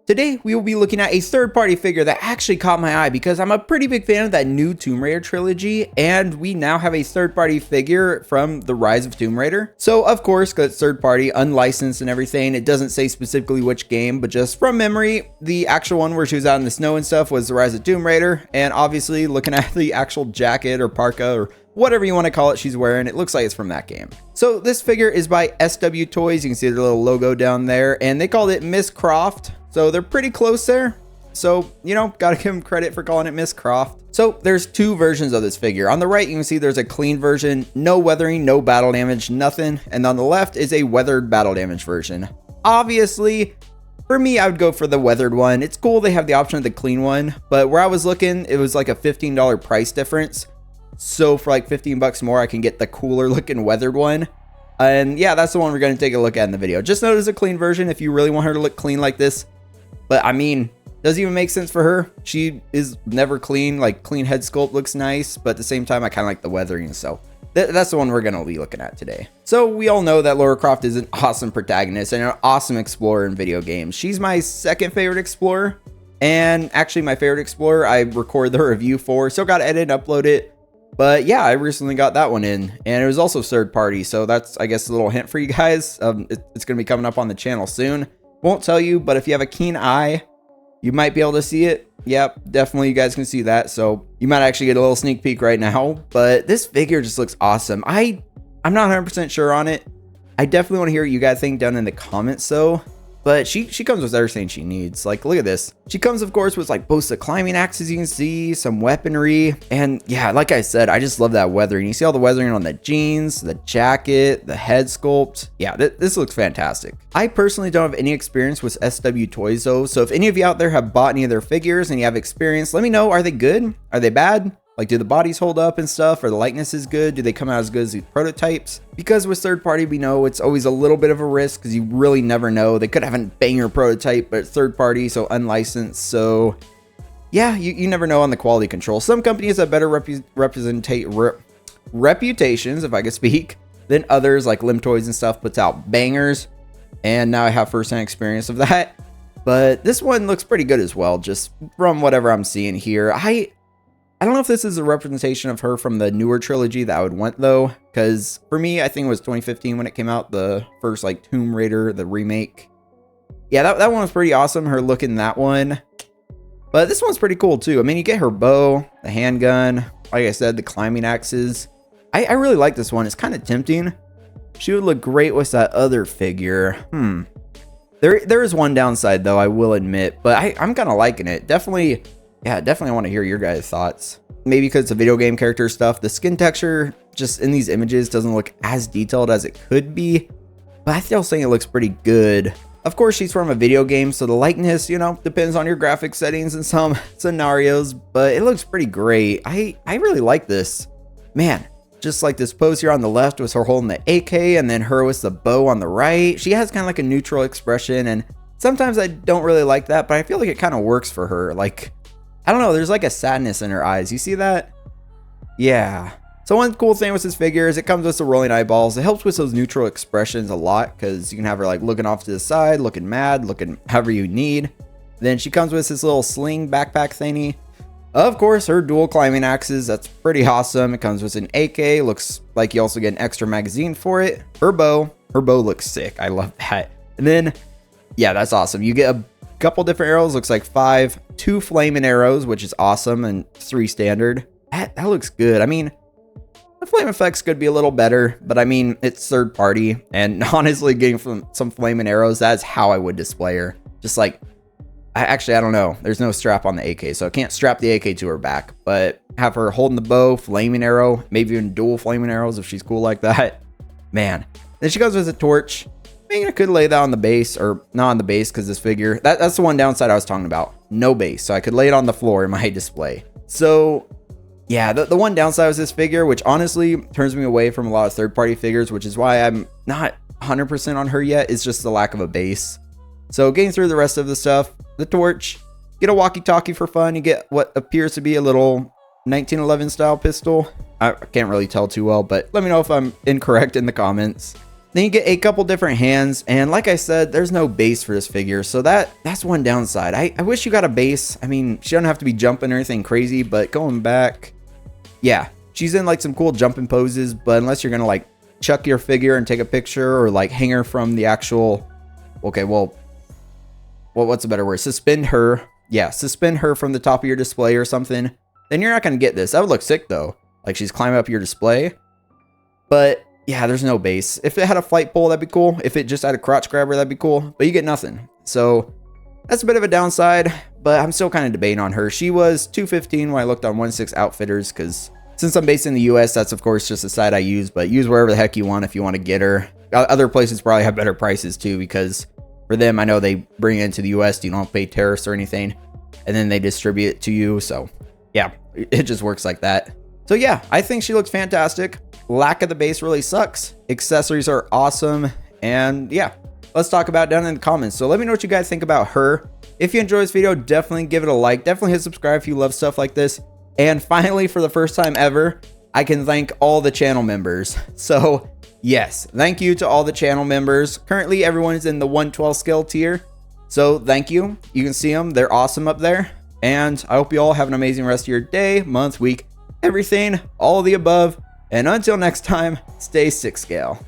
Today, we will be looking at a third-party figure that actually caught my eye because I'm a pretty big fan of that new Tomb Raider trilogy, and we now have a third-party figure from the Rise of Tomb Raider. So, of course, because it's third-party, unlicensed and everything, it doesn't say specifically which game, but just from memory, the actual one where she was out in the snow and stuff was the Rise of Tomb Raider, and obviously, looking at the actual jacket or parka or whatever you want to call it she's wearing, it looks like it's from that game. So this figure is by SW Toys. You can see their little logo down there, and they called it Miss Croft. So they're pretty close there. So, you know, gotta give them credit for calling it Miss Croft. So there's two versions of this figure. On the right, you can see there's a clean version, no weathering, no battle damage, nothing. And on the left is a weathered battle damage version. Obviously, for me, I would go for the weathered one. It's cool they have the option of the clean one, but where I was looking, it was like a $15 price difference. So for like 15 bucks more, I can get the cooler looking weathered one. And yeah, that's the one we're going to take a look at in the video. Just note it's a clean version if you really want her to look clean like this. But I mean, doesn't even make sense for her. She is never clean. Like, clean head sculpt looks nice, but at the same time, I kind of like the weathering. So that's the one we're going to be looking at today. So we all know that Lara Croft is an awesome protagonist and an awesome explorer in video games. She's my second favorite explorer, and actually my favorite explorer I record the review for. Still got to edit and upload it. But yeah, I recently got that one in, and it was also third party. So that's, I guess, a little hint for you guys. It's going to be coming up on the channel soon. Won't tell you, but if you have a keen eye, you might be able to see it. Yep, definitely you guys can see that. So you might actually get a little sneak peek right now. But this figure just looks awesome. I'm not 100% sure on it. I definitely want to hear what you guys think down in the comments though. But she comes with everything she needs. Like, look at this. She comes, of course, with like both the climbing axes you can see, some weaponry. And yeah, like I said, I just love that weathering. You see all the weathering on the jeans, the jacket, the head sculpt. Yeah, this looks fantastic. I personally don't have any experience with SW Toys though. So if any of you out there have bought any of their figures and you have experience, let me know. Are they good? Are they bad? Like, do the bodies hold up and stuff? Or the likeness is good? Do they come out as good as these prototypes? Because with third party, we know it's always a little bit of a risk because you really never know. They could have a banger prototype, but third party, so unlicensed. So yeah, you never know on the quality control. Some companies have better reputations, if I could speak, than others, like Lim Toys and stuff puts out bangers. And now I have firsthand experience of that. But this one looks pretty good as well, just from whatever I'm seeing here. I don't know if this is a representation of her from the newer trilogy that I would want though, because for me, I think it was 2015 when it came out, the first like Tomb Raider, the remake. Yeah, that one was pretty awesome, her looking that one. But this one's pretty cool too. I mean, you get her bow, the handgun, like I said, the climbing axes. I really like this one. It's kind of tempting. She would look great with that other figure. There is one downside though, I will admit, but I'm kind of liking it. Definitely. Yeah, definitely want to hear your guys' thoughts. Maybe because it's a video game character stuff. The skin texture just in these images doesn't look as detailed as it could be. But I still think it looks pretty good. Of course, she's from a video game, so the likeness, you know, depends on your graphic settings in some scenarios. But it looks pretty great. I really like this. Man, just like this pose here on the left was her holding the AK, and then her with the bow on the right. She has kind of like a neutral expression, and sometimes I don't really like that, but I feel like it kind of works for her. Like, I don't know, there's like a sadness in her eyes. You see that? Yeah. So one cool thing with this figure is it comes with the rolling eyeballs. It helps with those neutral expressions a lot because you can have her like looking off to the side, looking mad, looking however you need. Then she comes with this little sling backpack thingy. Of course, her dual climbing axes. That's pretty awesome. It comes with an AK. Looks like you also get an extra magazine for it. Her bow looks sick. I love that. And then, yeah, that's awesome. You get a couple different arrows. Looks like 5. 2 flaming arrows, which is awesome, and 3 standard. That looks good. I mean, the flame effects could be a little better, but I mean, it's third party, and honestly, getting some flaming arrows, that's how I would display her. Just like, I don't know. There's no strap on the AK, so I can't strap the AK to her back, but have her holding the bow, flaming arrow, maybe even dual flaming arrows if she's cool like that. Man. Then she goes with a torch. I mean, I could lay that on the base, or not on the base because this figure, that's the one downside I was talking about. No base, so I could lay it on the floor in my display. So yeah, the one downside was this figure, which honestly turns me away from a lot of third-party figures, which is why I'm not 100% on her yet, is just the lack of a base. So getting through the rest of the stuff, the torch, get a walkie-talkie for fun, you get what appears to be a little 1911 style pistol. I can't really tell too well, but let me know if I'm incorrect in the comments. Then you get a couple different hands, and like I said, there's no base for this figure, so that's one downside. I wish you got a base. I mean, she doesn't have to be jumping or anything crazy, but going back, yeah, she's in like some cool jumping poses, but unless you're gonna like chuck your figure and take a picture, or like hang her from the actual, okay, well, what's a better word? Suspend her. Yeah, suspend her from the top of your display or something. Then you're not gonna get this. That would look sick though. Like she's climbing up your display, but yeah, there's no base. If it had a flight pole, that'd be cool. If it just had a crotch grabber, that'd be cool. But you get nothing. So that's a bit of a downside, but I'm still kind of debating on her. She was $215 when I looked on 1.6 Outfitters, because since I'm based in the US, that's of course just the site I use, but use wherever the heck you want if you want to get her. Other places probably have better prices too, because for them, I know they bring it into the US, you don't pay tariffs or anything, and then they distribute it to you. So yeah, it just works like that. So yeah, I think she looks fantastic. Lack of the base really sucks. Accessories are awesome. And yeah, let's talk about it down in the comments. So let me know what you guys think about her. If you enjoyed this video, definitely give it a like. Definitely hit subscribe if you love stuff like this. And finally, for the first time ever, I can thank all the channel members. So yes, thank you to all the channel members. Currently, everyone is in the 112 scale tier. So thank you. You can see them. They're awesome up there. And I hope you all have an amazing rest of your day, month, week, everything, all of the above. And until next time, stay 6 scale.